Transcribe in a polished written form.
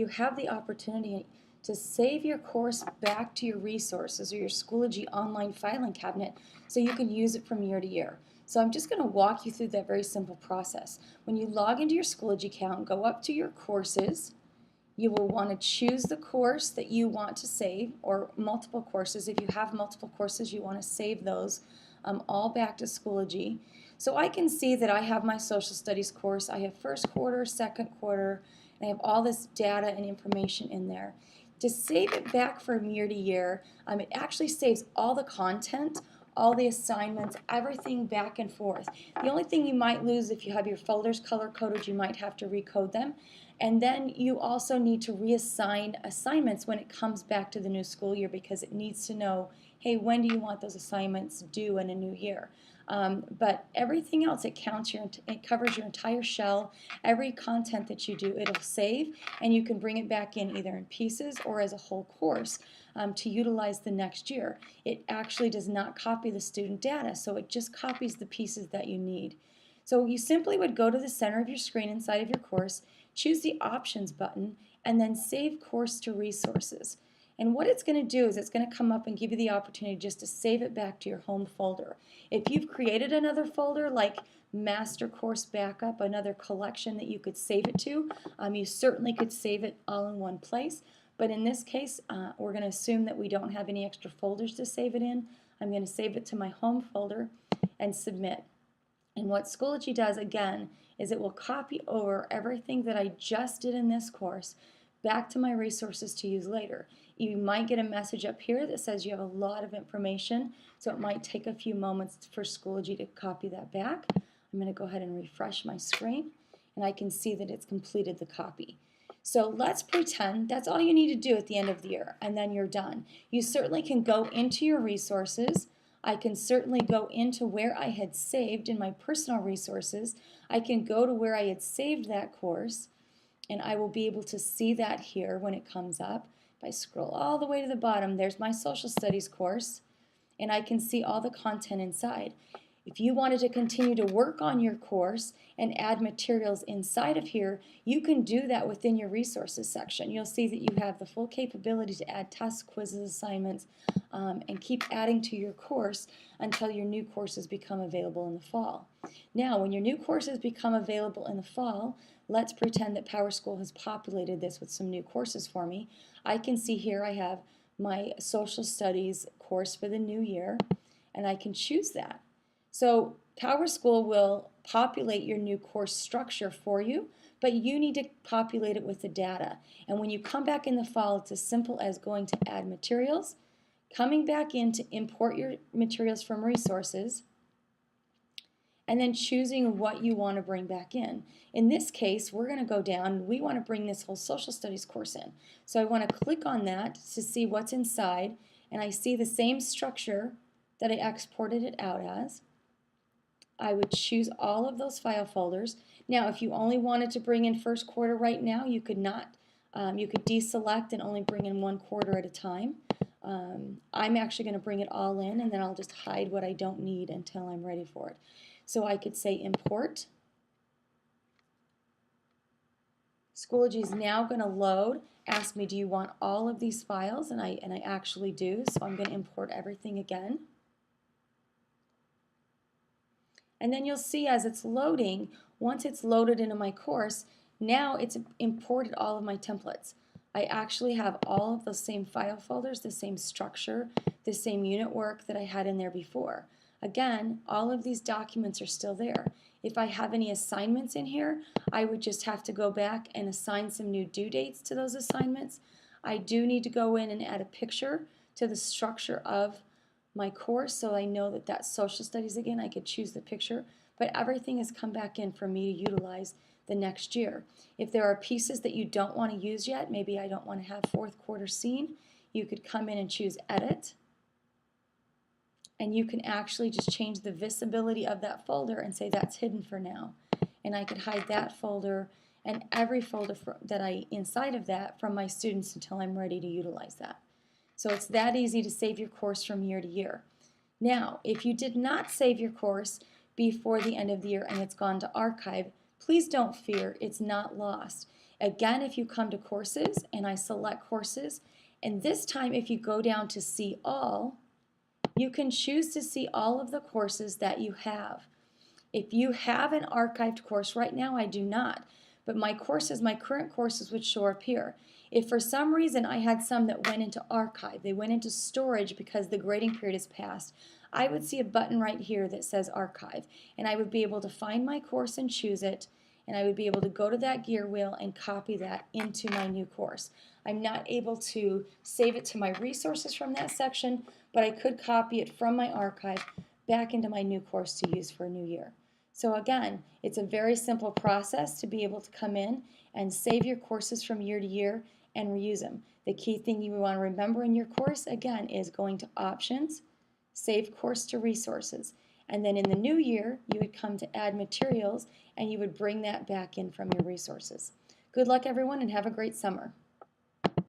you have the opportunity to save your course back to your resources or your Schoology online filing cabinet so you can use it from year to year. So I'm just going to walk you through that very simple process. When you log into your Schoology account, go up to your courses. You will want to choose the course that you want to save, or multiple courses. If you have multiple courses, you want to save those all back to Schoology. So I can see that I have my social studies course. I have first quarter, second quarter, and I have all this data and information in there. To save it back from year to year, it actually saves all the content, all the assignments, everything back and forth. The only thing you might lose if you have your folders color-coded, you might have to recode them. And then you also need to reassign assignments when it comes back to the new school year, because it needs to know, hey, when do you want those assignments due in a new year? But everything else, it covers your entire shell. Every content that you do, it'll save, and you can bring it back in either in pieces or as a whole course to utilize the next year. It actually does not copy the student data, so it just copies the pieces that you need. So you simply would go to the center of your screen inside of your course, choose the Options button, and then Save Course to Resources. And what it's going to do is it's going to come up and give you the opportunity just to save it back to your home folder. If you've created another folder like Master Course Backup, another collection that you could save it to, you certainly could save it all in one place. But in this case, we're going to assume that we don't have any extra folders to save it in. I'm going to save it to my home folder and submit. And what Schoology does, again, is it will copy over everything that I just did in this course back to my resources to use later. You might get a message up here that says you have a lot of information, so it might take a few moments for Schoology to copy that back. I'm going to go ahead and refresh my screen, and I can see that it's completed the copy. So let's pretend that's all you need to do at the end of the year, and then you're done. You certainly can go into your resources. I can certainly go into where I had saved in my personal resources. I can go to where I had saved that course, and I will be able to see that here when it comes up. If I scroll all the way to the bottom, there's my social studies course, and I can see all the content inside. If you wanted to continue to work on your course and add materials inside of here, you can do that within your resources section. You'll see that you have the full capability to add tests, quizzes, assignments, and keep adding to your course until your new courses become available in the fall. Now, when your new courses become available in the fall, let's pretend that PowerSchool has populated this with some new courses for me. I can see here I have my social studies course for the new year, and I can choose that. So PowerSchool will populate your new course structure for you, but you need to populate it with the data. And when you come back in the fall, it's as simple as going to Add Materials, coming back in to import your materials from resources, and then choosing what you want to bring back in. In this case, we're going to go down and we want to bring this whole social studies course in. So I want to click on that to see what's inside, and I see the same structure that I exported it out as. I would choose all of those file folders. Now, if you only wanted to bring in first quarter right now, you could not. You could deselect and only bring in one quarter at a time. I'm actually going to bring it all in, and then I'll just hide what I don't need until I'm ready for it. So I could say import. Schoology is now going to load, ask me, do you want all of these files? And I actually do, so I'm going to import everything again. And then you'll see as it's loading, once it's loaded into my course, now it's imported all of my templates. I actually have all of those same file folders, the same structure, the same unit work that I had in there before. Again, all of these documents are still there. If I have any assignments in here, I would just have to go back and assign some new due dates to those assignments. I do need to go in and add a picture to the structure of my course, so I know that that's social studies again. I could choose the picture, but everything has come back in for me to utilize the next year. If there are pieces that you don't want to use yet, maybe I don't want to have fourth quarter seen, you could come in and choose Edit, and you can actually just change the visibility of that folder and say that's hidden for now. And I could hide that folder and every folder inside of that from my students until I'm ready to utilize that. So it's that easy to save your course from year to year. Now, if you did not save your course before the end of the year and it's gone to archive, please don't fear, it's not lost. Again, if you come to courses and I select courses, and this time if you go down to see all, you can choose to see all of the courses that you have. If you have an archived course, right now I do not, but my courses, my current courses would show up here. If for some reason I had some that went into archive, they went into storage because the grading period is passed, I would see a button right here that says archive, and I would be able to find my course and choose it, and I would be able to go to that gear wheel and copy that into my new course. I'm not able to save it to my resources from that section, but I could copy it from my archive back into my new course to use for a new year. So again, it's a very simple process to be able to come in and save your courses from year to year and reuse them. The key thing you want to remember in your course, again, is going to Options, Save Course to Resources. And then in the new year, you would come to Add Materials, and you would bring that back in from your resources. Good luck, everyone, and have a great summer.